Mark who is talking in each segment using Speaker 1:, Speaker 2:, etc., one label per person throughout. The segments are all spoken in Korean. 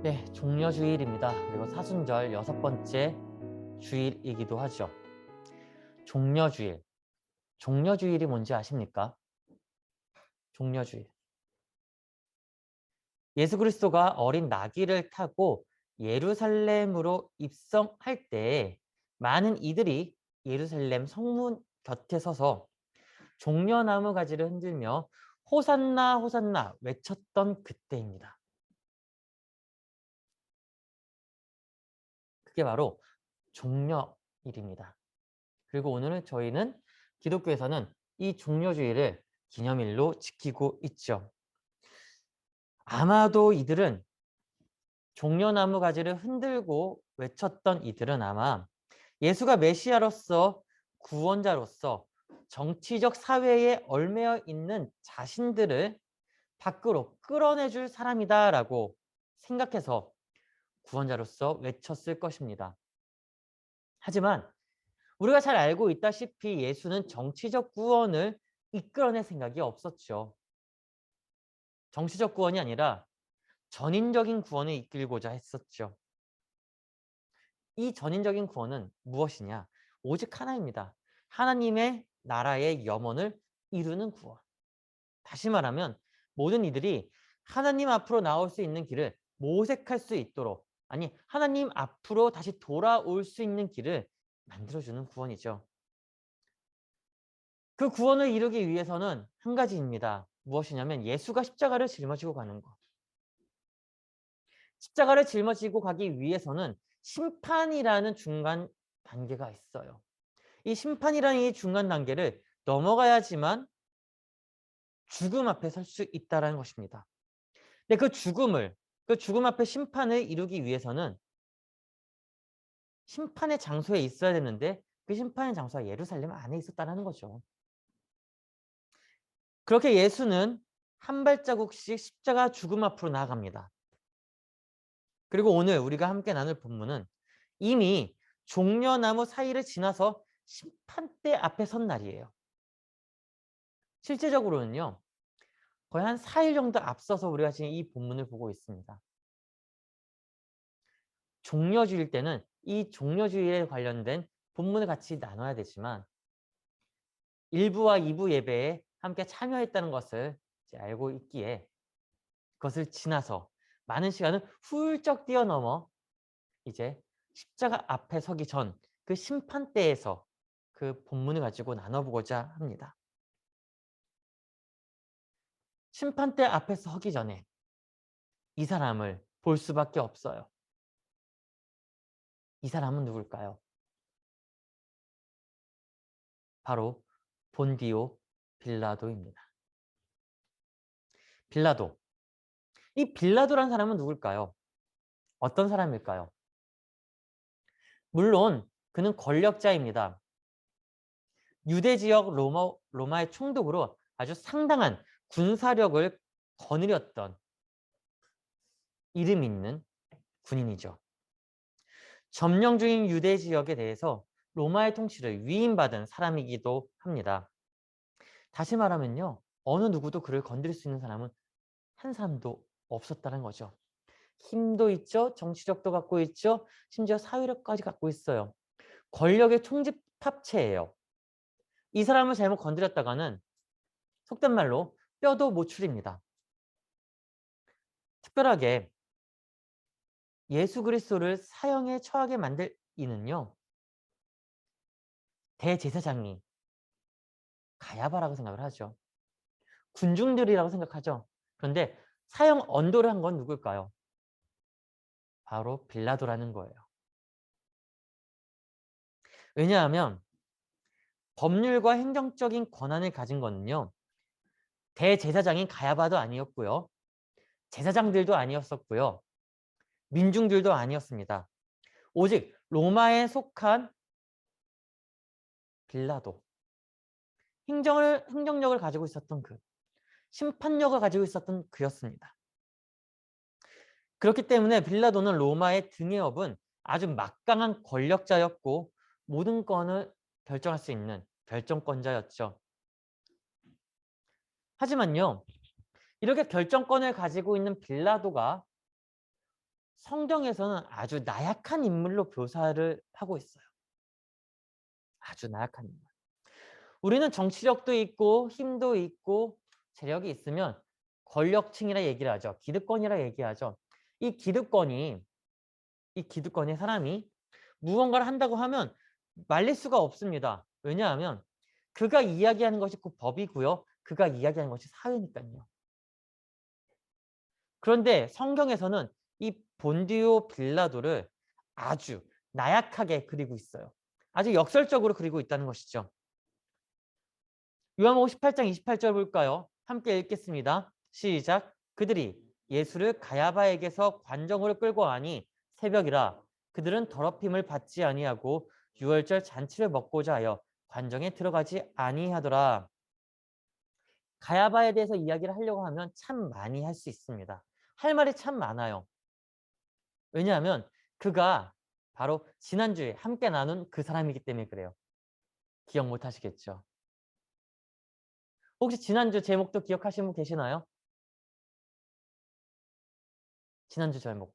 Speaker 1: 네, 종려주일입니다. 그리고 사순절 6번째 주일이기도 하죠. 종려주일. 종려주일이 뭔지 아십니까? 종려주일. 예수 그리스도가 어린 나귀를 타고 예루살렘으로 입성할 때 많은 이들이 예루살렘 성문 곁에 서서 종려나무 가지를 흔들며 호산나 호산나 외쳤던 그때입니다. 그게 바로 종려일입니다. 그리고 오늘은 저희는 기독교에서는 이 종려주일을 기념일로 지키고 있죠. 아마도 이들은 종려나무 가지를 흔들고 외쳤던 이들은 아마 예수가 메시아로서 구원자로서 정치적 사회에 얽매여 있는 자신들을 밖으로 끌어내줄 사람이다라고 생각해서 구원자로서 외쳤을 것입니다. 하지만 우리가 잘 알고 있다시피 예수는 정치적 구원을 이끌어낼 생각이 없었죠. 정치적 구원이 아니라 전인적인 구원을 이끌고자 했었죠. 이 전인적인 구원은 무엇이냐? 오직 하나입니다. 하나님의 나라의 염원을 이루는 구원. 다시 말하면 모든 이들이 하나님 앞으로 나올 수 있는 길을 모색할 수 있도록, 아니 하나님 앞으로 다시 돌아올 수 있는 길을 만들어주는 구원이죠. 그 구원을 이루기 위해서는 한 가지입니다. 무엇이냐면 예수가 십자가를 짊어지고 가는 것. 십자가를 짊어지고 가기 위해서는 심판이라는 중간 단계가 있어요. 이 심판이라는 이 중간 단계를 넘어가야지만 죽음 앞에 설 수 있다는 것입니다. 근데 그 죽음 앞에 심판을 이루기 위해서는 심판의 장소에 있어야 되는데 그 심판의 장소가 예루살렘 안에 있었다는 거죠. 그렇게 예수는 한 발자국씩 십자가 죽음 앞으로 나아갑니다. 그리고 오늘 우리가 함께 나눌 본문은 이미 종려나무 사이를 지나서 심판대 앞에 선 날이에요. 실제적으로는요. 거의 한 4일 정도 앞서서 우리가 지금 이 본문을 보고 있습니다. 종려주일 때는 이 종려주일에 관련된 본문을 같이 나눠야 되지만 1부와 2부 예배에 함께 참여했다는 것을 이제 알고 있기에 그것을 지나서 많은 시간을 훌쩍 뛰어넘어 이제 십자가 앞에 서기 전 그 심판대에서 그 본문을 가지고 나눠보고자 합니다. 심판대 앞에서 서기 전에 이 사람을 볼 수밖에 없어요. 이 사람은 누굴까요? 바로 본디오 빌라도입니다. 빌라도. 이 빌라도란 사람은 누굴까요? 어떤 사람일까요? 물론 그는 권력자입니다. 유대 지역 로마의 총독으로 아주 상당한 군사력을 거느렸던 이름 있는 군인이죠. 점령 중인 유대 지역에 대해서 로마의 통치를 위임받은 사람이기도 합니다. 다시 말하면요. 어느 누구도 그를 건드릴 수 있는 사람은 한 사람도 없었다는 거죠. 힘도 있죠. 정치력도 갖고 있죠. 심지어 사회력까지 갖고 있어요. 권력의 총집합체예요. 이 사람을 잘못 건드렸다가는 속된 말로 뼈도 못 추립니다. 특별하게 예수 그리스도를 사형에 처하게 만들 이는요. 대제사장이 가야바라고 생각을 하죠. 군중들이라고 생각하죠. 그런데 사형 언도를 한 건 누굴까요? 바로 빌라도라는 거예요. 왜냐하면 법률과 행정적인 권한을 가진 거는요. 대제사장인 가야바도 아니었고요. 제사장들도 아니었었고요. 민중들도 아니었습니다. 오직 로마에 속한 빌라도. 행정력을 가지고 있었던 그. 심판력을 가지고 있었던 그였습니다. 그렇기 때문에 빌라도는 로마의 등에 업은 아주 막강한 권력자였고 모든 건을 결정할 수 있는 결정권자였죠. 하지만요. 이렇게 결정권을 가지고 있는 빌라도가 성경에서는 아주 나약한 인물로 묘사를 하고 있어요. 아주 나약한 인물. 우리는 정치력도 있고 힘도 있고 재력이 있으면 권력층이라 얘기를 하죠. 기득권이라 얘기하죠. 이 기득권의 사람이 무언가를 한다고 하면 말릴 수가 없습니다. 왜냐하면 그가 이야기하는 것이 그 법이고요. 그가 이야기하는 것이 사회니까요. 그런데 성경에서는 이 본디오 빌라도를 아주 나약하게 그리고 있어요. 아주 역설적으로 그리고 있다는 것이죠. 요한복음 18장 28절 볼까요? 함께 읽겠습니다. 시작. 그들이 예수를 가야바에게서 관정으로 끌고 가니 새벽이라 그들은 더럽힘을 받지 아니하고 유월절 잔치를 먹고자 하여 관정에 들어가지 아니하더라. 가야바에 대해서 이야기를 하려고 하면 참 많이 할 수 있습니다. 할 말이 참 많아요. 왜냐하면 그가 바로 지난주에 함께 나눈 그 사람이기 때문에 그래요. 기억 못 하시겠죠? 혹시 지난주 제목도 기억하시는 분 계시나요? 지난주 제목.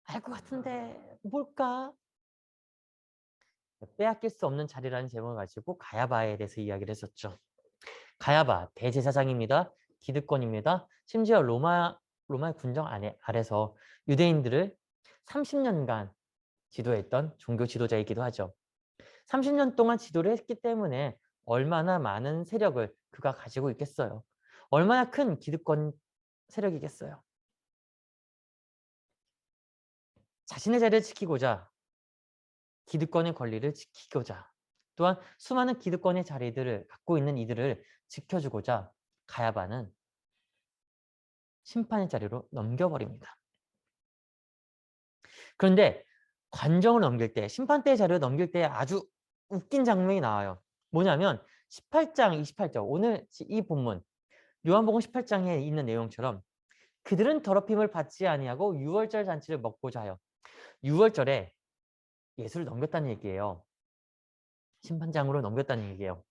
Speaker 1: 알 것 같은데 뭘까? 빼앗길 수 없는 자리라는 제목을 가지고 가야바에 대해서 이야기를 했었죠. 가야바 대제사장입니다. 기득권입니다. 심지어 로마의 군정 아래서 유대인들을 30년간 지도했던 종교 지도자이기도 하죠. 30년 동안 지도를 했기 때문에 얼마나 많은 세력을 그가 가지고 있겠어요. 얼마나 큰 기득권 세력이겠어요. 자신의 자리를 지키고자 기득권의 권리를 지키고자 또한 수많은 기득권의 자리들을 갖고 있는 이들을 지켜주고자 가야바는 심판의 자리로 넘겨버립니다. 그런데 관정을 넘길 때, 심판대의 자리를 넘길 때 아주 웃긴 장면이 나와요. 뭐냐면 18장 28절, 오늘 이 본문 요한복음 18장에 있는 내용처럼 그들은 더럽힘을 받지 아니하고 유월절 잔치를 먹고자 하여 유월절에 예수를 넘겼다는 얘기예요. 심판장으로 넘겼다는 얘기예요.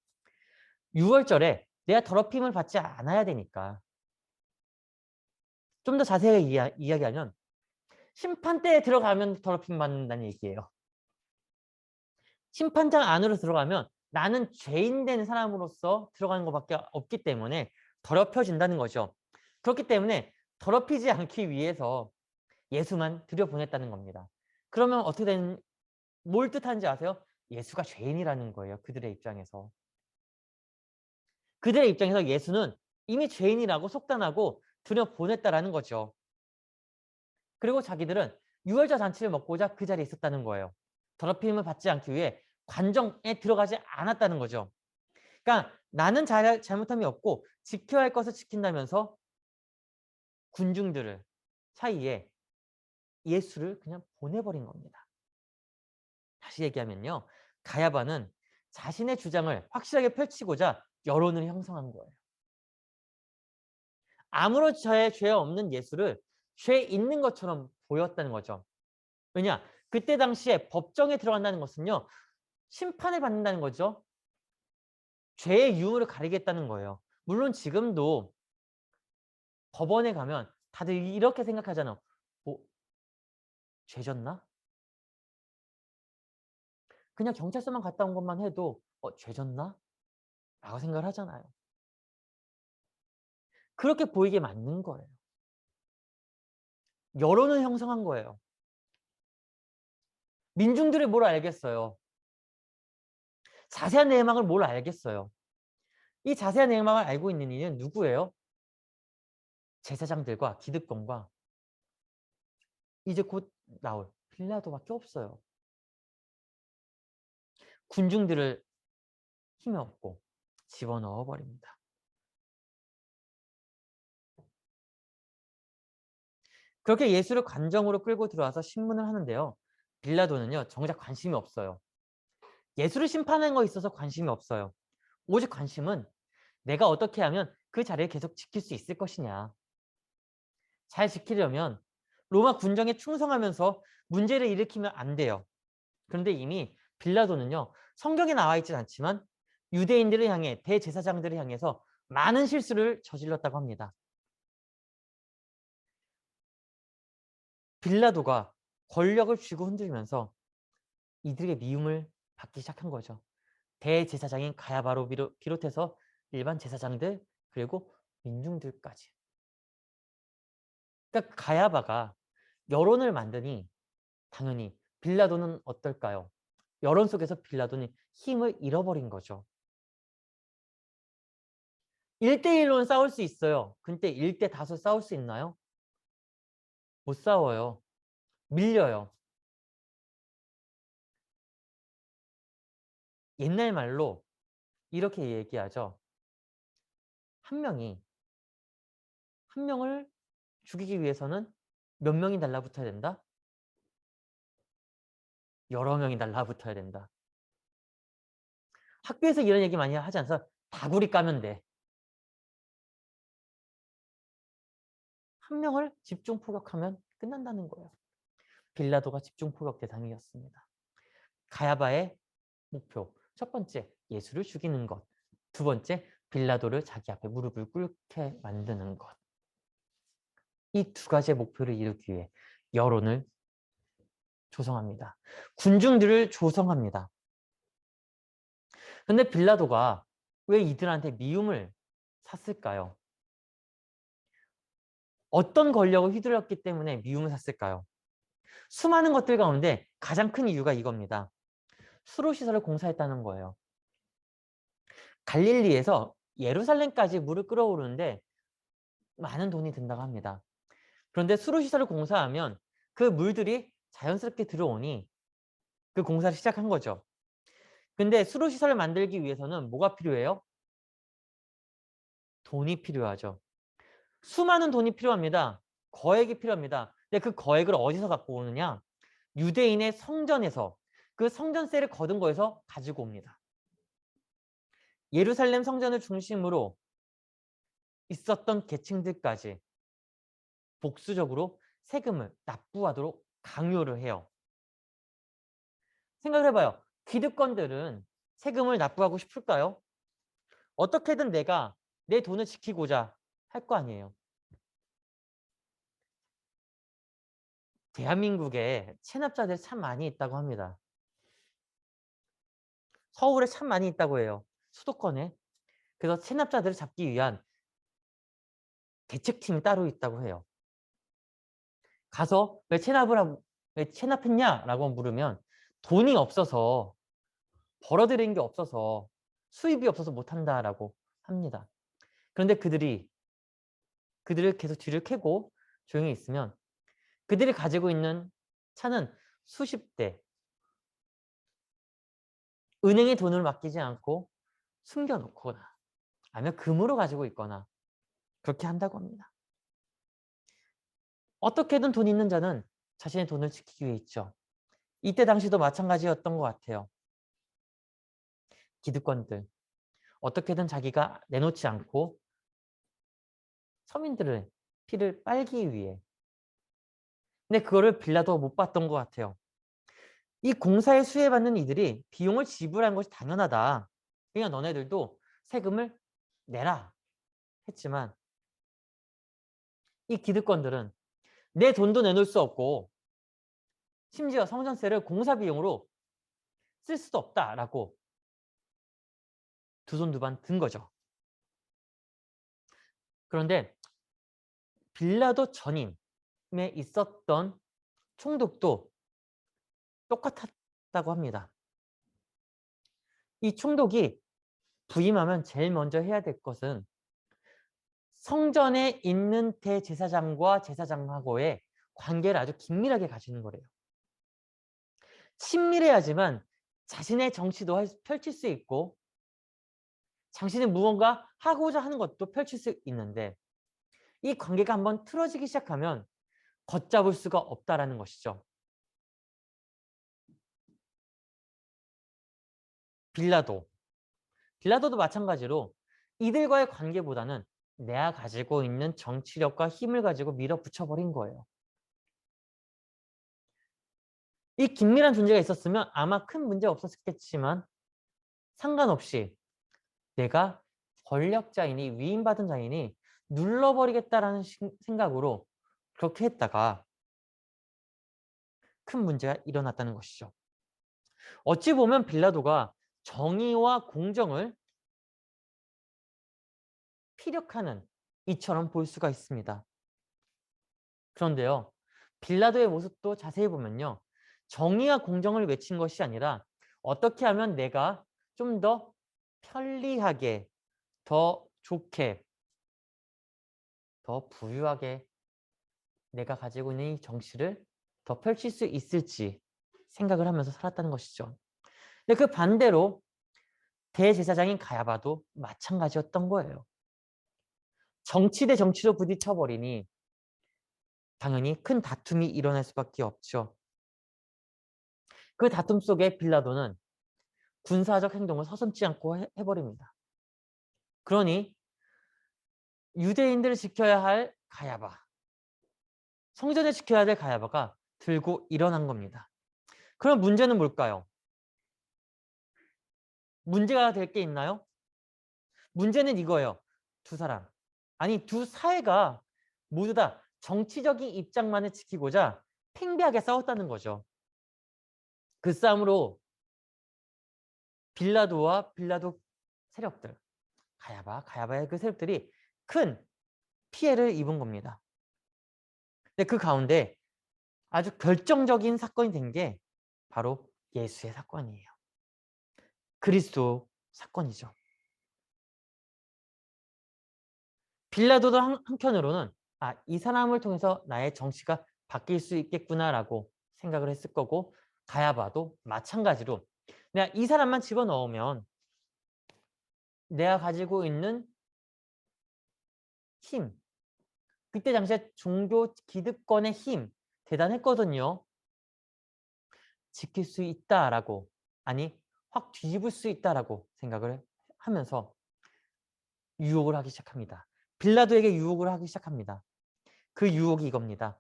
Speaker 1: 유월절에 내가 더럽힘을 받지 않아야 되니까 좀 더 자세하게 이야기하면 심판대에 들어가면 더럽힘 받는다는 얘기예요. 심판장 안으로 들어가면 나는 죄인 된 사람으로서 들어가는 것밖에 없기 때문에 더럽혀진다는 거죠. 그렇기 때문에 더럽히지 않기 위해서 예수만 들여보냈다는 겁니다. 그러면 뭘 뜻하는지 아세요? 예수가 죄인이라는 거예요. 그들의 입장에서. 그들의 입장에서 예수는 이미 죄인이라고 속단하고 들여보냈다라는 거죠. 그리고 자기들은 유월절 잔치를 먹고자 그 자리에 있었다는 거예요. 더럽힘을 받지 않기 위해 관정에 들어가지 않았다는 거죠. 그러니까 나는 잘못함이 없고 지켜야 할 것을 지킨다면서 군중들을 사이에 예수를 그냥 보내버린 겁니다. 다시 얘기하면요. 가야바는 자신의 주장을 확실하게 펼치고자 여론을 형성한 거예요. 아무런 죄 없는 예수를 죄 있는 것처럼 보였다는 거죠. 왜냐? 그때 당시에 법정에 들어간다는 것은요. 심판을 받는다는 거죠. 죄의 유무를 가리겠다는 거예요. 물론 지금도 법원에 가면 다들 이렇게 생각하잖아. 뭐, 죄졌나? 그냥 경찰서만 갔다 온 것만 해도 죄졌나? 라고 생각을 하잖아요. 그렇게 보이게 만든 거예요. 여론을 형성한 거예요. 민중들이 뭘 알겠어요. 자세한 내막을 뭘 알겠어요. 이 자세한 내막을 알고 있는 이는 누구예요? 제사장들과 기득권과 이제 곧 나올 빌라도밖에 없어요. 군중들을 힘에 얻고 집어넣어 버립니다. 그렇게 예수를 관정으로 끌고 들어와서 신문을 하는데요. 빌라도는요. 정작 관심이 없어요. 예수를 심판하는 거에 있어서 관심이 없어요. 오직 관심은 내가 어떻게 하면 그 자리를 계속 지킬 수 있을 것이냐. 잘 지키려면 로마 군정에 충성하면서 문제를 일으키면 안 돼요. 그런데 이미 빌라도는요. 성경에 나와 있진 않지만 유대인들을 향해 대제사장들을 향해서 많은 실수를 저질렀다고 합니다. 빌라도가 권력을 쥐고 흔들면서 이들에게 미움을 받기 시작한 거죠. 대제사장인 가야바로 비롯해서 일반 제사장들 그리고 민중들까지. 그러니까 가야바가 여론을 만드니 당연히 빌라도는 어떨까요? 여론 속에서 빌라도는 힘을 잃어버린 거죠. 1대1로는 싸울 수 있어요. 근데 1대5 싸울 수 있나요? 못 싸워요. 밀려요. 옛날 말로 이렇게 얘기하죠. 한 명을 죽이기 위해서는 몇 명이 달라붙어야 된다? 여러 명이 달라붙어야 된다. 학교에서 이런 얘기 많이 하지 않아서 다구리 까면 돼. 한 명을 집중 포격하면 끝난다는 거예요. 빌라도가 집중 포격 대상이었습니다. 가야바의 목표. 첫 번째, 예수를 죽이는 것. 두 번째, 빌라도를 자기 앞에 무릎을 꿇게 만드는 것. 이 두 가지의 목표를 이루기 위해 여론을 조성합니다. 군중들을 조성합니다. 근데 빌라도가 왜 이들한테 미움을 샀을까요? 어떤 권력을 휘둘렀기 때문에 미움을 샀을까요? 수많은 것들 가운데 가장 큰 이유가 이겁니다. 수로시설을 공사했다는 거예요. 갈릴리에서 예루살렘까지 물을 끌어오르는데 많은 돈이 든다고 합니다. 그런데 수로시설을 공사하면 그 물들이 자연스럽게 들어오니 그 공사를 시작한 거죠. 근데 수로시설을 만들기 위해서는 뭐가 필요해요? 돈이 필요하죠. 수많은 돈이 필요합니다. 거액이 필요합니다. 근데 그 거액을 어디서 갖고 오느냐? 유대인의 성전에서 그 성전세를 거둔 거에서 가지고 옵니다. 예루살렘 성전을 중심으로 있었던 계층들까지 복수적으로 세금을 납부하도록 강요를 해요. 생각을 해봐요. 기득권들은 세금을 납부하고 싶을까요? 어떻게든 내가 내 돈을 지키고자 할 거 아니에요. 대한민국에 체납자들이 참 많이 있다고 합니다. 서울에 참 많이 있다고 해요. 수도권에. 그래서 체납자들을 잡기 위한 대책팀이 따로 있다고 해요. 가서 왜 체납했냐라고 물으면 돈이 없어서 벌어들인 게 없어서 수입이 없어서 못한다라고 합니다. 그런데 그들을 계속 뒤를 캐고 조용히 있으면 그들이 가지고 있는 차는 수십 대, 은행에 돈을 맡기지 않고 숨겨놓거나 아니면 금으로 가지고 있거나 그렇게 한다고 합니다. 어떻게든 돈 있는 자는 자신의 돈을 지키기 위해 있죠. 이때 당시도 마찬가지였던 것 같아요. 기득권들. 어떻게든 자기가 내놓지 않고 서민들의 피를 빨기 위해. 근데 그거를 빌라도가 못 봤던 것 같아요. 이 공사에 수혜받는 이들이 비용을 지불하는 것이 당연하다. 그러니까 너네들도 세금을 내라 했지만 이 기득권들은 내 돈도 내놓을 수 없고 심지어 성전세를 공사 비용으로 쓸 수도 없다라고 두 손 두 발 든 거죠. 그런데 빌라도 전임에 있었던 총독도 똑같았다고 합니다. 이 총독이 부임하면 제일 먼저 해야 될 것은 성전에 있는 대제사장과 제사장하고의 관계를 아주 긴밀하게 가지는 거래요. 친밀해야지만 자신의 정치도 펼칠 수 있고 자신이 무언가 하고자 하는 것도 펼칠 수 있는데 이 관계가 한번 틀어지기 시작하면 걷잡을 수가 없다라는 것이죠. 빌라도도 마찬가지로 이들과의 관계보다는 내가 가지고 있는 정치력과 힘을 가지고 밀어붙여버린 거예요. 이 긴밀한 존재가 있었으면 아마 큰 문제 없었겠지만 상관없이 내가 권력자이니 위임받은 자이니 눌러버리겠다라는 생각으로 그렇게 했다가 큰 문제가 일어났다는 것이죠. 어찌 보면 빌라도가 정의와 공정을 피력하는 이처럼 볼 수가 있습니다. 그런데요, 빌라도의 모습도 자세히 보면요, 정의와 공정을 외친 것이 아니라 어떻게 하면 내가 좀 더 편리하게, 더 좋게, 더 부유하게 내가 가지고 있는 이 정치를 더 펼칠 수 있을지 생각을 하면서 살았다는 것이죠. 근데 그 반대로 대제사장인 가야바도 마찬가지였던 거예요. 정치 대 정치로 부딪혀버리니 당연히 큰 다툼이 일어날 수밖에 없죠. 그 다툼 속에 빌라도는 군사적 행동을 서슴지 않고 해버립니다. 그러니 유대인들을 지켜야 할 가야바, 성전을 지켜야 될 가야바가 들고 일어난 겁니다. 그럼 문제는 뭘까요? 문제가 될 게 있나요? 문제는 이거예요. 두 사람, 아니 두 사회가 모두 다 정치적인 입장만을 지키고자 팽배하게 싸웠다는 거죠. 그 싸움으로 빌라도와 빌라도 세력들, 가야바의 그 세력들이 큰 피해를 입은 겁니다. 근데 그 가운데 아주 결정적인 사건이 된 게 바로 예수의 사건이에요. 그리스도 사건이죠. 빌라도도 한편으로는 이 사람을 통해서 나의 정치가 바뀔 수 있겠구나라고 생각을 했을 거고, 가야바도 마찬가지로 내가 이 사람만 집어넣으면 내가 가지고 있는 힘, 그때 당시에 종교 기득권의 힘 대단했거든요. 지킬 수 있다라고, 아니 확 뒤집을 수 있다라고 생각을 하면서 유혹을 하기 시작합니다. 빌라도에게 유혹을 하기 시작합니다. 그 유혹이 이겁니다.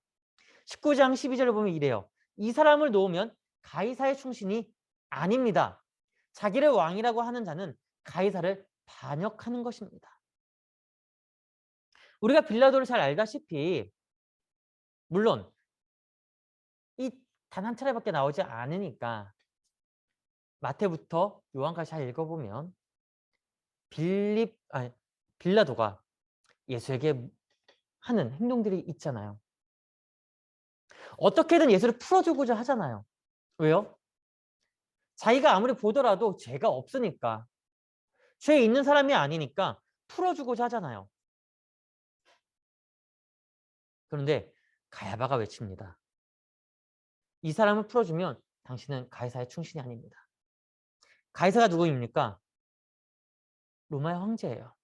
Speaker 1: 19장 12절을 보면 이래요. 이 사람을 놓으면 가이사의 충신이 아닙니다. 자기를 왕이라고 하는 자는 가이사를 반역하는 것입니다. 우리가 빌라도를 잘 알다시피 물론 이 단 한 차례밖에 나오지 않으니까 마태부터 요한까지 잘 읽어보면 빌라도가 예수에게 하는 행동들이 있잖아요. 어떻게든 예수를 풀어주고자 하잖아요. 왜요? 자기가 아무리 보더라도 죄가 없으니까, 죄 있는 사람이 아니니까 풀어주고자 하잖아요. 그런데 가야바가 외칩니다. 이 사람을 풀어주면 당신은 가이사의 충신이 아닙니다. 가이사가 누구입니까? 로마의 황제예요.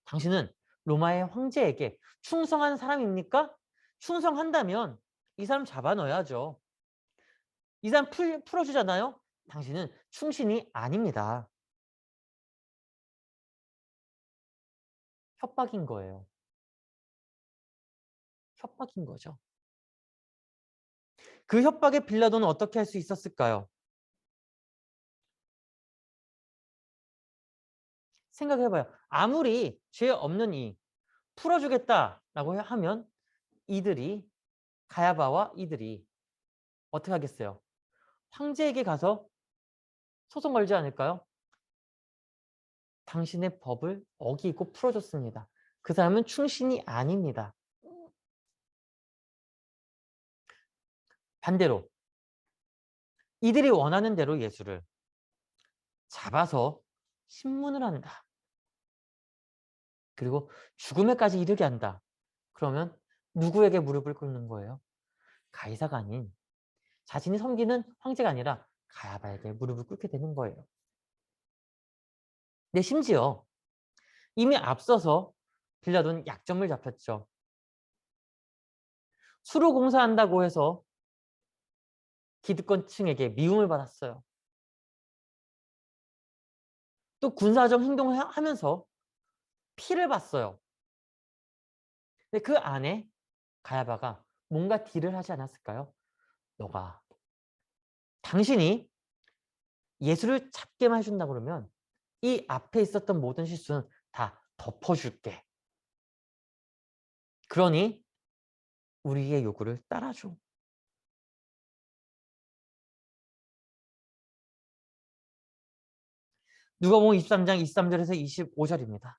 Speaker 1: 당신은 로마의 황제에게 충성한 사람입니까? 충성한다면 이 사람 잡아넣어야죠. 이 사람 풀어주잖아요? 당신은 충신이 아닙니다. 협박인 거예요. 협박인 거죠. 그 협박에 빌라도는 어떻게 할 수 있었을까요? 생각해봐요. 아무리 죄 없는 이 풀어주겠다라고 하면 이들이, 가야바와 이들이 어떻게 하겠어요? 황제에게 가서 소송 걸지 않을까요? 당신의 법을 어기고 풀어줬습니다. 그 사람은 충신이 아닙니다. 반대로 이들이 원하는 대로 예수를 잡아서 신문을 한다. 그리고 죽음에까지 이르게 한다. 그러면 누구에게 무릎을 꿇는 거예요? 가이사가 아닌, 자신이 섬기는 황제가 아니라 가야바에게 무릎을 꿇게 되는 거예요. 근데 심지어 이미 앞서서 빌라도는 약점을 잡혔죠. 수로 공사한다고 해서 기득권층에게 미움을 받았어요. 또 군사적 행동을 하면서 피를 봤어요. 근데 그 안에 가야바가 뭔가 딜을 하지 않았을까요? 당신이 예수를 잡게만 해준다 그러면 이 앞에 있었던 모든 실수는 다 덮어줄게. 그러니 우리의 요구를 따라줘. 누가복음 23장 23절에서 25절입니다.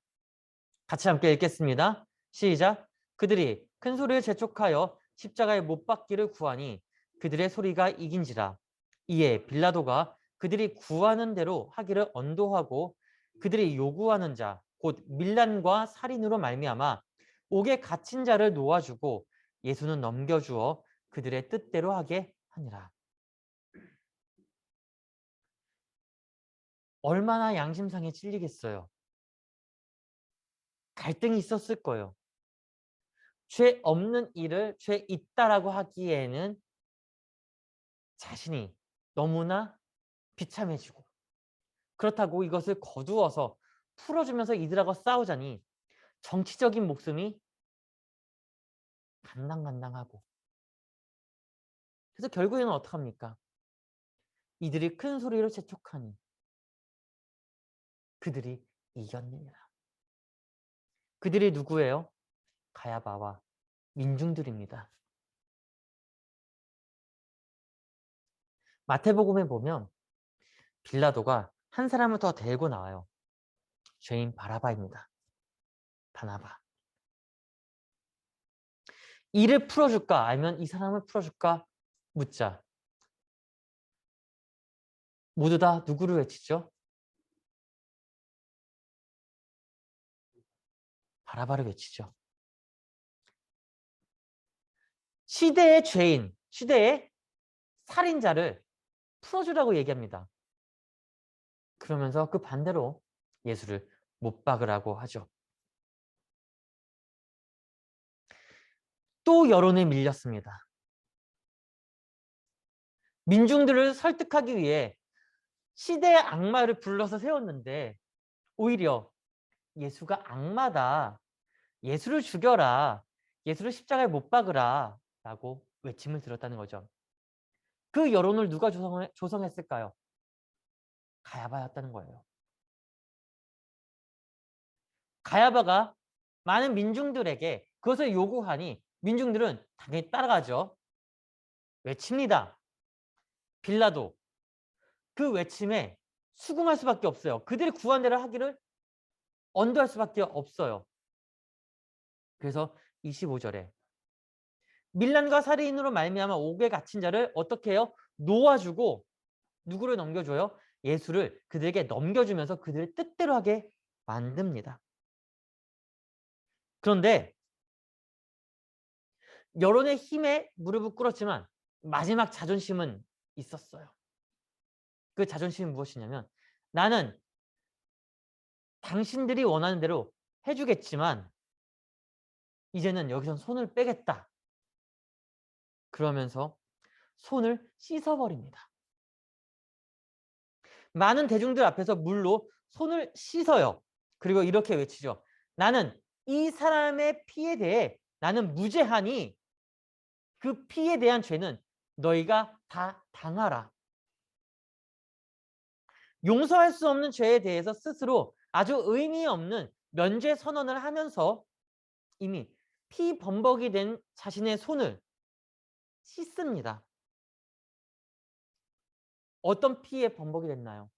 Speaker 1: 같이 함께 읽겠습니다. 시작. 그들이 큰 소리를 재촉하여 십자가에 못 박기를 구하니 그들의 소리가 이긴지라. 이에 빌라도가 그들이 구하는 대로 하기를 언도하고 그들이 요구하는 자 곧 밀란과 살인으로 말미암아 옥에 갇힌 자를 놓아주고 예수는 넘겨주어 그들의 뜻대로 하게 하니라. 얼마나 양심상에 찔리겠어요. 갈등이 있었을 거예요. 죄 없는 일을 죄 있다라고 하기에는 자신이 너무나 비참해지고, 그렇다고 이것을 거두어서 풀어주면서 이들하고 싸우자니 정치적인 목숨이 간당간당하고, 그래서 결국에는 어떡합니까? 이들이 큰 소리로 재촉하니 그들이 이겼느니라. 그들이 누구예요? 가야바와 민중들입니다. 마태복음에 보면 빌라도가 한 사람을 더 데리고 나와요. 죄인 바라바입니다. 바나바. 이를 풀어줄까 아니면 이 사람을 풀어줄까 묻자. 모두 다 누구를 외치죠? 바라바를 외치죠. 시대의 죄인, 시대의 살인자를 풀어주라고 얘기합니다. 그러면서 그 반대로 예수를 못 박으라고 하죠. 또 여론에 밀렸습니다. 민중들을 설득하기 위해 시대의 악마를 불러서 세웠는데 오히려 예수가 악마다. 예수를 죽여라. 예수를 십자가에 못 박으라. 라고 외침을 들었다는 거죠. 그 여론을 누가 조성했을까요? 가야바였다는 거예요. 가야바가 많은 민중들에게 그것을 요구하니 민중들은 당연히 따라가죠. 외칩니다. 빌라도 그 외침에 수긍할 수밖에 없어요. 그들이 구한 대로 하기를 언도할 수밖에 없어요. 그래서 25절에 밀란과 살인으로 말미암아 옥에 갇힌 자를 어떻게 해요? 놓아주고 누구를 넘겨줘요? 예수를 그들에게 넘겨주면서 그들의 뜻대로 하게 만듭니다. 그런데 여론의 힘에 무릎을 꿇었지만 마지막 자존심은 있었어요. 그 자존심이 무엇이냐면 나는 당신들이 원하는 대로 해주겠지만 이제는 여기선 손을 빼겠다. 그러면서 손을 씻어버립니다. 많은 대중들 앞에서 물로 손을 씻어요. 그리고 이렇게 외치죠. 나는 이 사람의 피에 대해 나는 무죄하니 그 피에 대한 죄는 너희가 다 당하라. 용서할 수 없는 죄에 대해서 스스로 아주 의미 없는 면죄 선언을 하면서 이미 피 범벅이 된 자신의 손을 씻습니다. 어떤 피에 범벅이 됐나요?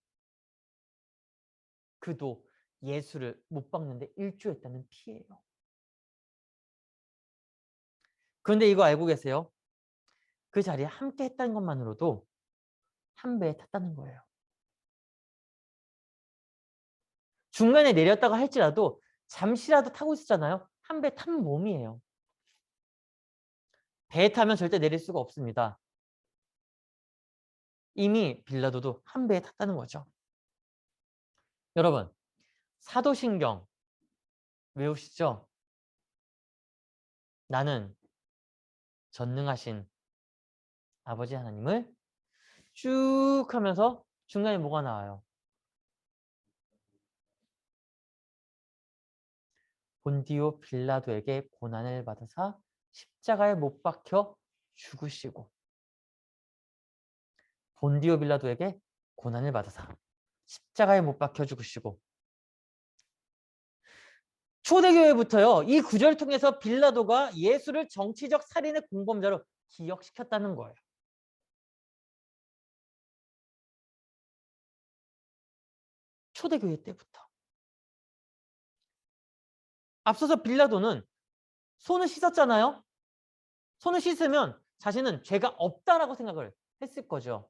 Speaker 1: 그도 예수를 못 박는데 일조했다는 피예요. 그런데 이거 알고 계세요? 그 자리에 함께 했다는 것만으로도 한 배에 탔다는 거예요. 중간에 내렸다가 할지라도 잠시라도 타고 있었잖아요. 한 배 탄 몸이에요. 배에 타면 절대 내릴 수가 없습니다. 이미 빌라도도 한 배에 탔다는 거죠. 여러분, 사도신경 외우시죠? 나는 전능하신 아버지 하나님을 쭉 하면서 중간에 뭐가 나와요? 본디오 빌라도에게 고난을 받으사 십자가에 못 박혀 죽으시고 본디오 빌라도에게 고난을 받아서 십자가에 못 박혀 죽으시고 초대교회부터요. 이 구절을 통해서 빌라도가 예수를 정치적 살인의 공범자로 기억시켰다는 거예요. 초대교회 때부터. 앞서서 빌라도는 손을 씻었잖아요. 손을 씻으면 자신은 죄가 없다라고 생각을 했을 거죠.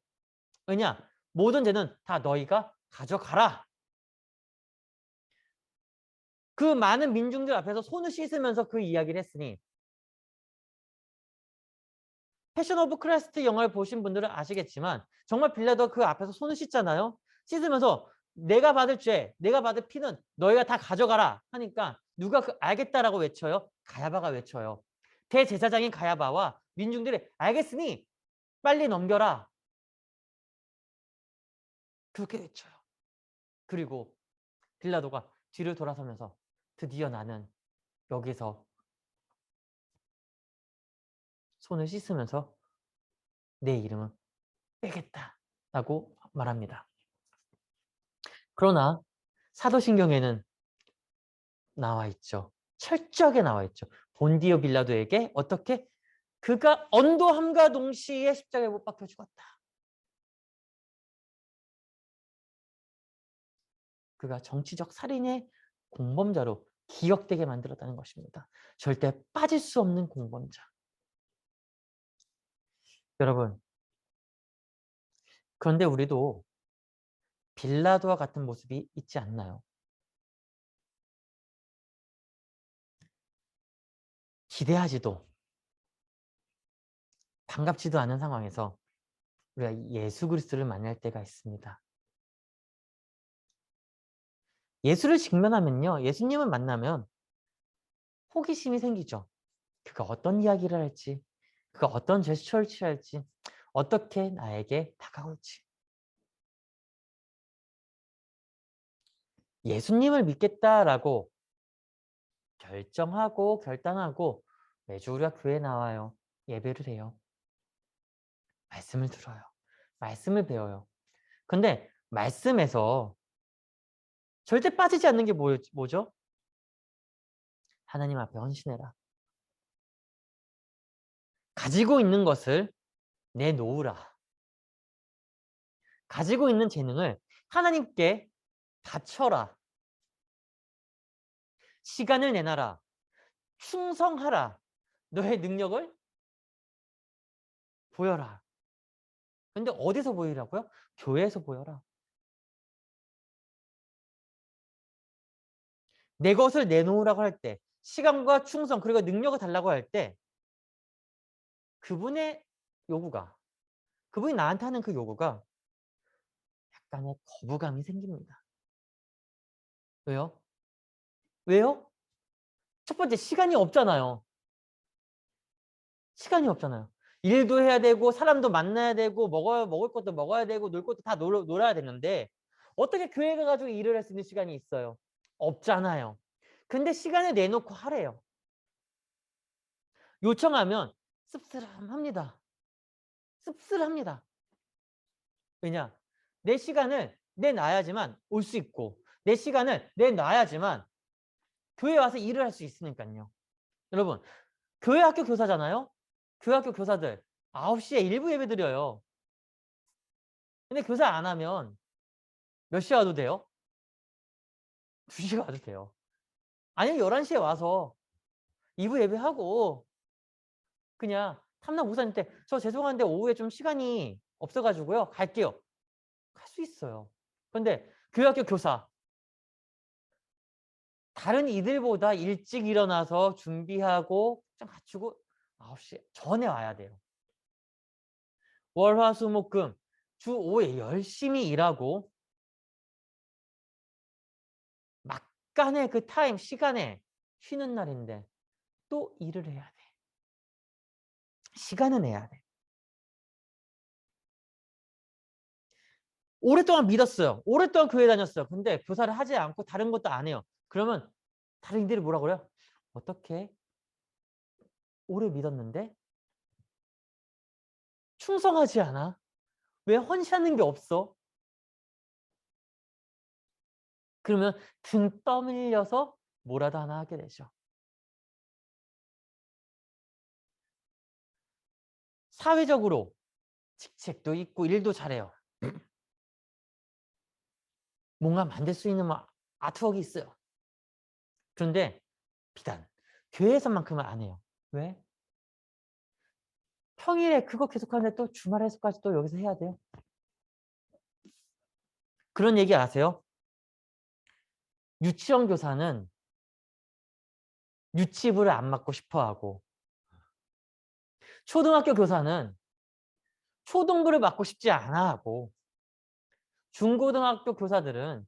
Speaker 1: 왜냐? 모든 죄는 다 너희가 가져가라. 그 많은 민중들 앞에서 손을 씻으면서 그 이야기를 했으니 패션 오브 크라이스트 영화를 보신 분들은 아시겠지만 정말 빌라도가 그 앞에서 손을 씻잖아요. 씻으면서 내가 받을 죄, 내가 받을 피는 너희가 다 가져가라 하니까 누가 알겠다라고 외쳐요? 가야바가 외쳐요. 대제사장인 가야바와 민중들이 알겠으니 빨리 넘겨라. 그렇게 외쳐요. 그리고 빌라도가 뒤를 돌아서면서 드디어 나는 여기서 손을 씻으면서 내 이름은 빼겠다라고 말합니다. 그러나 사도신경에는 나와 있죠. 철저하게 나와 있죠. 본디오 빌라도에게 어떻게 그가 언도함과 동시에 십자가에 못 박혀 죽었다. 그가 정치적 살인의 공범자로 기억되게 만들었다는 것입니다. 절대 빠질 수 없는 공범자. 여러분, 그런데 우리도 빌라도와 같은 모습이 있지 않나요? 기대하지도 반갑지도 않은 상황에서 우리가 예수 그리스도를 만날 때가 있습니다. 예수를 직면하면요. 예수님을 만나면 호기심이 생기죠. 그가 어떤 이야기를 할지, 그가 어떤 제스처를 취할지, 어떻게 나에게 다가올지. 예수님을 믿겠다라고 결정하고 결단하고 매주 우리가 교회에 나와요. 예배를 해요. 말씀을 들어요. 말씀을 배워요. 근데 말씀에서 절대 빠지지 않는 게 뭐죠? 하나님 앞에 헌신해라. 가지고 있는 것을 내놓으라. 가지고 있는 재능을 하나님께 바쳐라. 시간을 내놔라. 충성하라. 너의 능력을 보여라. 근데 어디서 보이라고요? 교회에서 보여라. 내 것을 내놓으라고 할 때, 시간과 충성 그리고 능력을 달라고 할 때 그분의 요구가, 그분이 나한테 하는 그 요구가 약간의 거부감이 생깁니다. 왜요? 왜요? 첫 번째, 시간이 없잖아요. 시간이 없잖아요. 일도 해야 되고 사람도 만나야 되고 먹을 것도 먹어야 되고 놀 것도 다 놀아야 되는데 어떻게 교회 가가지고 일을 할 수 있는 시간이 있어요? 없잖아요. 근데 시간을 내놓고 하래요. 요청하면 씁쓸합니다. 씁쓸합니다. 왜냐? 내 시간을 내놔야지만 올 수 있고 내 시간을 내놔야지만 교회 와서 일을 할 수 있으니까요. 여러분, 교회 학교 교사잖아요. 교회 학교 교사들 9시에 일부 예배 드려요. 근데 교사 안 하면 몇 시에 와도 돼요? 2시에 와도 돼요. 아니면 11시에 와서 2부 예배하고 그냥 탐남 목사님한테 저 죄송한데 오후에 좀 시간이 없어가지고요. 갈게요. 갈 수 있어요. 그런데 교회 학교 교사 다른 이들보다 일찍 일어나서 준비하고 좀 갖추고 9시 전에 와야 돼요. 월, 화, 수, 목, 금 주 5회 열심히 일하고 막간의 그 타임, 시간에 쉬는 날인데 또 일을 해야 돼. 시간은 내야 돼. 오랫동안 믿었어요. 오랫동안 교회 다녔어요. 근데 교사를 하지 않고 다른 것도 안 해요. 그러면 다른 이들이 뭐라 그래요? 어떻게 오래 믿었는데 충성하지 않아? 왜 헌신하는 게 없어? 그러면 등 떠밀려서 뭐라도 하나 하게 되죠. 사회적으로 직책도 있고 일도 잘해요. 뭔가 만들 수 있는 아트웍이 있어요. 그런데 비단 교회에서만큼은 안 해요. 왜? 평일에 그거 계속하는데 또 주말에서까지 또 여기서 해야 돼요. 그런 얘기 아세요? 유치원 교사는 유치부를 안 맡고 싶어하고 초등학교 교사는 초등부를 맡고 싶지 않아 하고 중고등학교 교사들은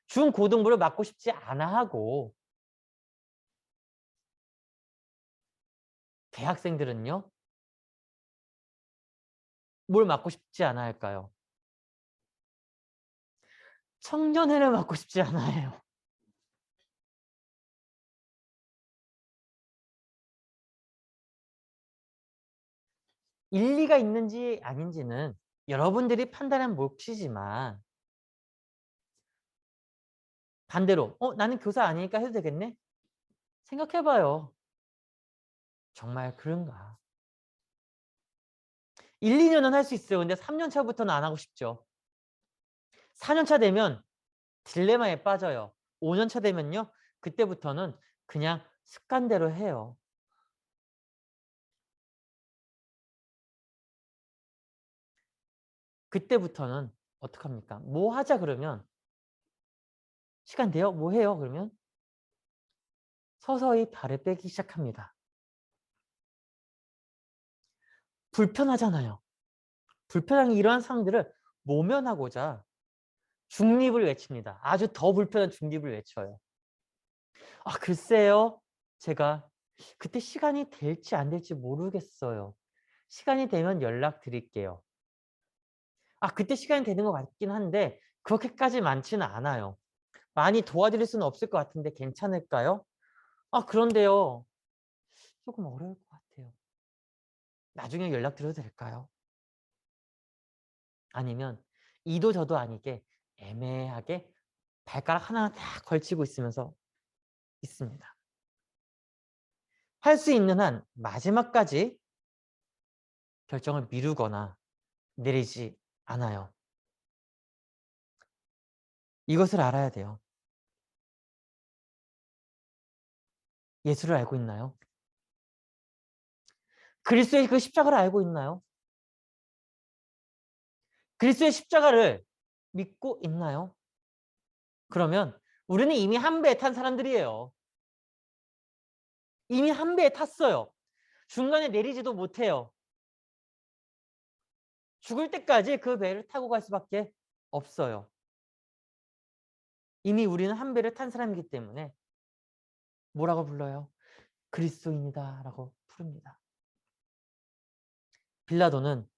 Speaker 1: 중고등부를 맡고 싶지 않아 하고 대학생들은요? 뭘 맡고 싶지 않아 할까요? 청년회를 맡고 싶지 않아 해요. 일리가 있는지 아닌지는 여러분들이 판단한 몫이지만 반대로 나는 교사 아니니까 해도 되겠네? 생각해봐요. 정말 그런가? 1, 2년은 할 수 있어요. 근데 3년 차부터는 안 하고 싶죠. 4년 차 되면 딜레마에 빠져요. 5년 차 되면요. 그때부터는 그냥 습관대로 해요. 그때부터는 어떡합니까? 뭐 하자 그러면 시간 돼요? 뭐 해요? 그러면 서서히 발을 빼기 시작합니다. 불편하잖아요. 불편한 이러한 상황들을 모면하고자 중립을 외칩니다. 아주 더 불편한 중립을 외쳐요. 글쎄요. 제가 그때 시간이 될지 안 될지 모르겠어요. 시간이 되면 연락드릴게요. 그때 시간이 되는 것 같긴 한데 그렇게까지 많지는 않아요. 많이 도와드릴 수는 없을 것 같은데 괜찮을까요? 그런데요. 조금 어려울 것 같아요. 나중에 연락드려도 될까요? 아니면 이도 저도 아니게 애매하게 발가락 하나하나 다 걸치고 있으면서 있습니다. 할 수 있는 한 마지막까지 결정을 미루거나 내리지 않아요. 이것을 알아야 돼요. 예수를 알고 있나요? 그리스도의 그 십자가를 알고 있나요? 그리스도의 십자가를 믿고 있나요? 그러면 우리는 이미 한 배에 탄 사람들이에요. 이미 한 배에 탔어요. 중간에 내리지도 못해요. 죽을 때까지 그 배를 타고 갈 수밖에 없어요. 이미 우리는 한 배를 탄 사람이기 때문에 뭐라고 불러요? 그리스도인이다 라고 부릅니다. 빌라도는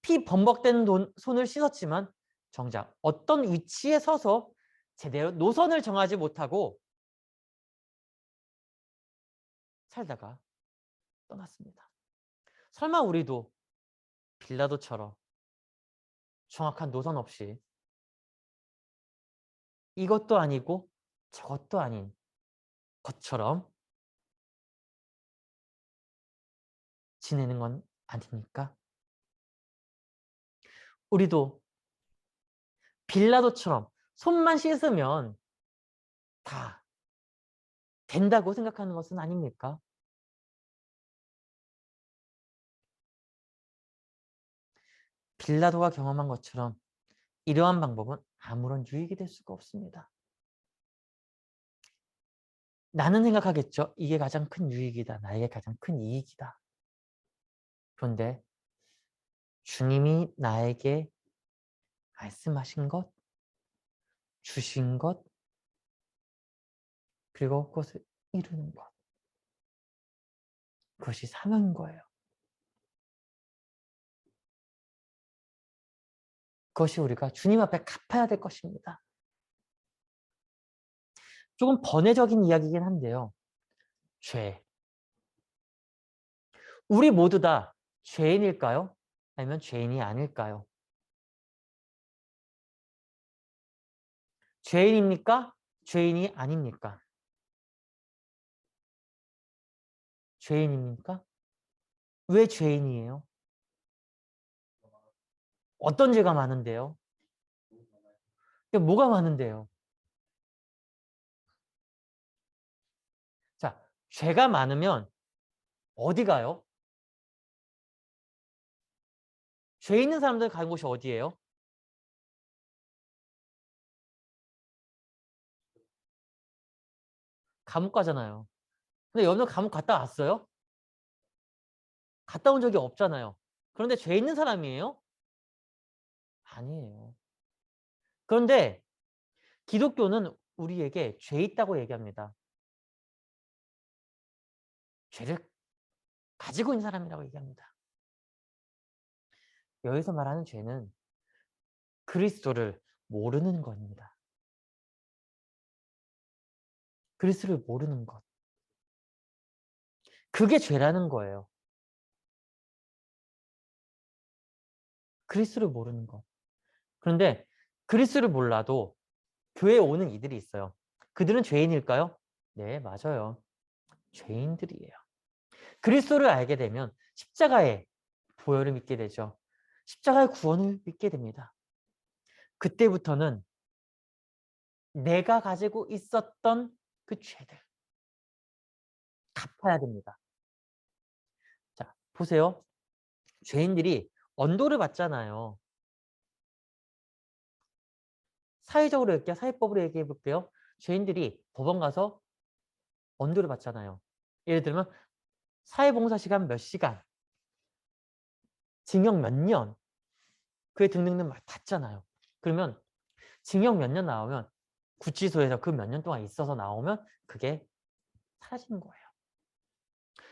Speaker 1: 피 범벅된 손을 씻었지만 정작 어떤 위치에 서서 제대로 노선을 정하지 못하고 살다가 떠났습니다. 설마 우리도 빌라도처럼 정확한 노선 없이 이것도 아니고 저것도 아닌 것처럼 지내는 건 아닙니까? 우리도 빌라도처럼 손만 씻으면 다 된다고 생각하는 것은 아닙니까? 빌라도가 경험한 것처럼 이러한 방법은 아무런 유익이 될 수가 없습니다. 나는 생각하겠죠. 이게 가장 큰 유익이다. 나에게 가장 큰 이익이다. 그런데 주님이 나에게 말씀하신 것, 주신 것, 그리고 그것을 이루는 것. 그것이 사명인 거예요. 그것이 우리가 주님 앞에 갚아야 될 것입니다. 조금 번외적인 이야기이긴 한데요. 죄. 우리 모두 다 죄인일까요? 아니면 죄인이 아닐까요? 죄인입니까? 죄인이 아닙니까? 죄인입니까? 왜 죄인이에요? 어떤 죄가 많은데요? 뭐가 많은데요? 자, 죄가 많으면 어디 가요? 죄 있는 사람들 가는 곳이 어디예요? 감옥 가잖아요. 근데 여러분 감옥 갔다 왔어요? 갔다 온 적이 없잖아요. 그런데 죄 있는 사람이에요? 아니에요. 그런데 기독교는 우리에게 죄 있다고 얘기합니다. 죄를 가지고 있는 사람이라고 얘기합니다. 여기서 말하는 죄는 그리스도를 모르는 것입니다. 그리스도를 모르는 것. 그게 죄라는 거예요. 그리스도를 모르는 것. 그런데 그리스도를 몰라도 교회에 오는 이들이 있어요. 그들은 죄인일까요? 네, 맞아요. 죄인들이에요. 그리스도를 알게 되면 십자가의 보혈을 믿게 되죠. 십자가의 구원을 믿게 됩니다. 그때부터는 내가 가지고 있었던 그 죄들 갚아야 됩니다. 자, 보세요. 죄인들이 언도를 받잖아요. 사회적으로 얘기해, 사회법으로 얘기해 볼게요. 죄인들이 법원 가서 언도를 받잖아요. 예를 들면 사회봉사 시간 몇 시간, 징역 몇 년, 그에 등등등 막 받잖아요. 그러면 징역 몇 년 나오면 구치소에서 그 몇 년 동안 있어서 나오면 그게 사라지는 거예요.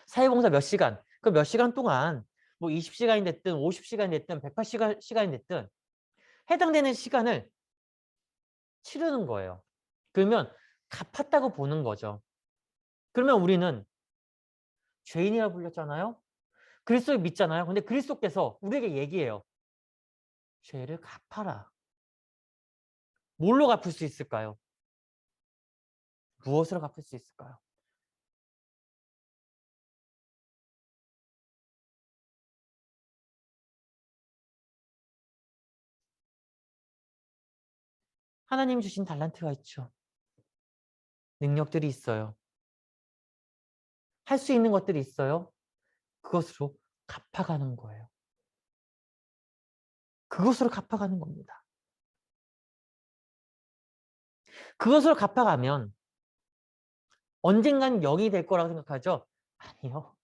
Speaker 1: 사회봉사 몇 시간, 그 몇 시간 동안 뭐 20시간이 됐든 50시간이 됐든 180시간이 됐든 해당되는 시간을 치르는 거예요. 그러면 갚았다고 보는 거죠. 그러면 우리는 죄인이라 불렸잖아요. 그리스도를 믿잖아요. 근데 그리스도께서 우리에게 얘기해요. 죄를 갚아라. 뭘로 갚을 수 있을까요? 무엇으로 갚을 수 있을까요? 하나님 주신 달란트가 있죠. 능력들이 있어요. 할 수 있는 것들이 있어요. 그것으로 갚아가는 거예요. 그것으로 갚아가는 겁니다. 그것으로 갚아가면 언젠간 영이 될 거라고 생각하죠? 아니요.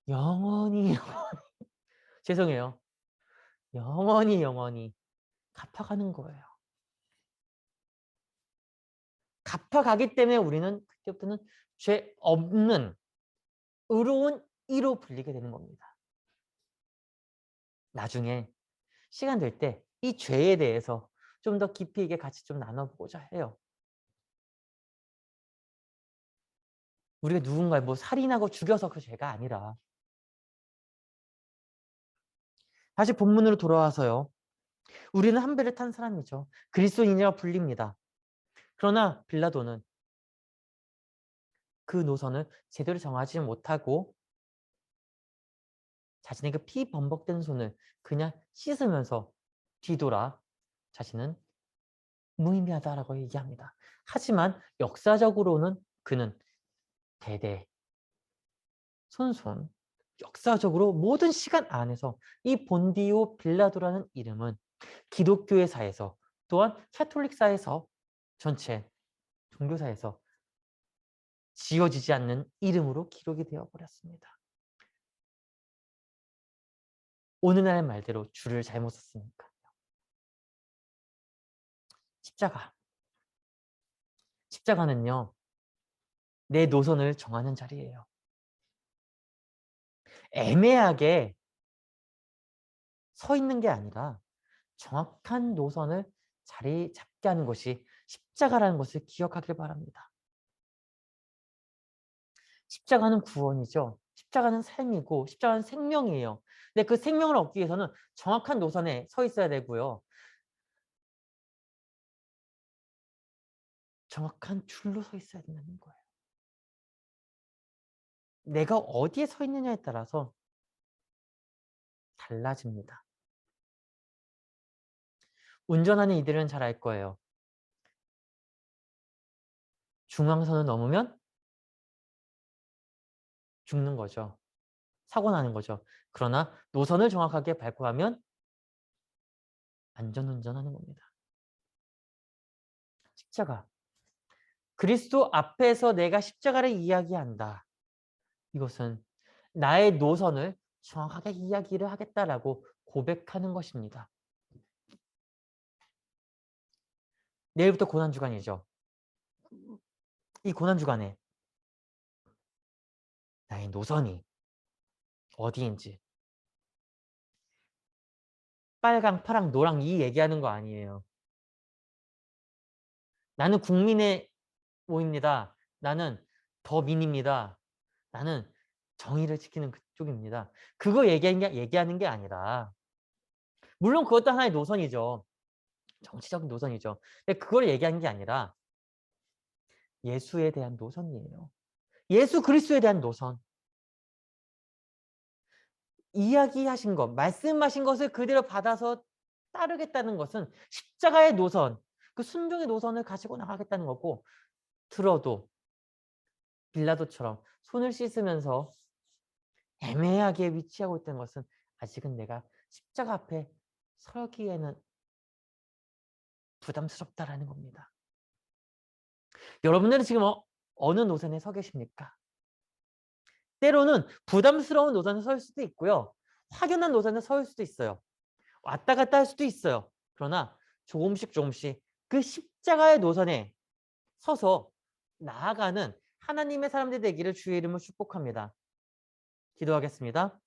Speaker 1: 영원히, 죄송해요. 영원히 갚아가는 거예요. 갚아가기 때문에 우리는 그때부터는 죄 없는 의로운 이로 불리게 되는 겁니다. 나중에 시간 될 때 이 죄에 대해서 좀 더 깊이 있게 같이 좀 나눠보고자 해요. 우리가 누군가를 뭐 살인하고 죽여서 그 죄가 아니라 다시 본문으로 돌아와서요. 우리는 한 배를 탄 사람이죠. 그리스도인이라 불립니다. 그러나 빌라도는 그 노선을 제대로 정하지 못하고 자신의 그 피 범벅된 손을 그냥 씻으면서 뒤돌아 자신은 무의미하다라고 얘기합니다. 하지만 역사적으로는 그는 대대 손손 역사적으로 모든 시간 안에서 이 본디오 빌라도라는 이름은 기독교회사에서 또한 캐톨릭사에서 전체 종교사에서 지워지지 않는 이름으로 기록이 되어 버렸습니다. 오늘날의 말대로 줄을 잘못 썼으니까. 십자가. 십자가는요. 내 노선을 정하는 자리예요. 애매하게 서 있는 게 아니라 정확한 노선을 자리 잡게 하는 것이 십자가라는 것을 기억하길 바랍니다. 십자가는 구원이죠. 십자가는 삶이고 십자가는 생명이에요. 근데 그 생명을 얻기 위해서는 정확한 노선에 서 있어야 되고요. 정확한 줄로 서 있어야 된다는 거예요. 내가 어디에 서 있느냐에 따라서 달라집니다. 운전하는 이들은 잘 알 거예요. 중앙선을 넘으면 죽는 거죠. 사고 나는 거죠. 그러나 노선을 정확하게 밟고 가면 안전운전하는 겁니다. 십자가. 그리스도 앞에서 내가 십자가를 이야기한다. 이것은 나의 노선을 정확하게 이야기를 하겠다라고 고백하는 것입니다. 내일부터 고난주간이죠. 이 고난주간에 나의 노선이 어디인지 빨강, 파랑, 노랑 이 얘기하는 거 아니에요. 나는 국민의 모입니다. 나는 더민입니다. 나는 정의를 지키는 그쪽입니다. 그거 얘기하는 게 아니라 물론 그것도 하나의 노선이죠. 정치적인 노선이죠. 근데 그걸 얘기하는 게 아니라 예수에 대한 노선이에요. 예수 그리스도에 대한 노선. 이야기하신 것, 말씀하신 것을 그대로 받아서 따르겠다는 것은 십자가의 노선, 그 순종의 노선을 가지고 나가겠다는 거고 들어도 빌라도처럼 손을 씻으면서 애매하게 위치하고 있다는 것은 아직은 내가 십자가 앞에 서기에는 부담스럽다라는 겁니다. 여러분들은 지금 어느 노선에 서 계십니까? 때로는 부담스러운 노선에 설 수도 있고요. 확연한 노선에 설 수도 있어요. 왔다 갔다 할 수도 있어요. 그러나 조금씩 그 십자가의 노선에 서서 나아가는 하나님의 사람들이 되기를 주의 이름으로 축복합니다. 기도하겠습니다.